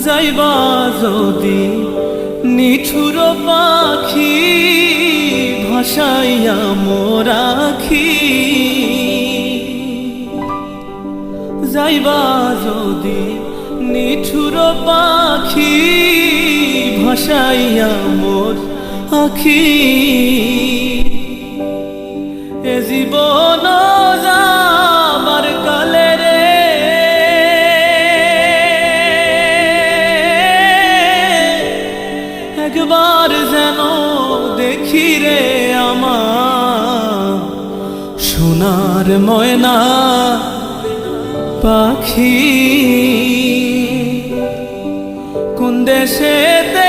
যাইবা যদি নিঠুর পাখি ভাসাইয়া মোরাখি, যাইবা যদি নিঠুর পাখি ভাসাইয়া মোর আখি, এ জীবন যাবার কালে রে একবার যেন দেখি রে আমার সোনার ময়না পাখি, কোন দেশেতে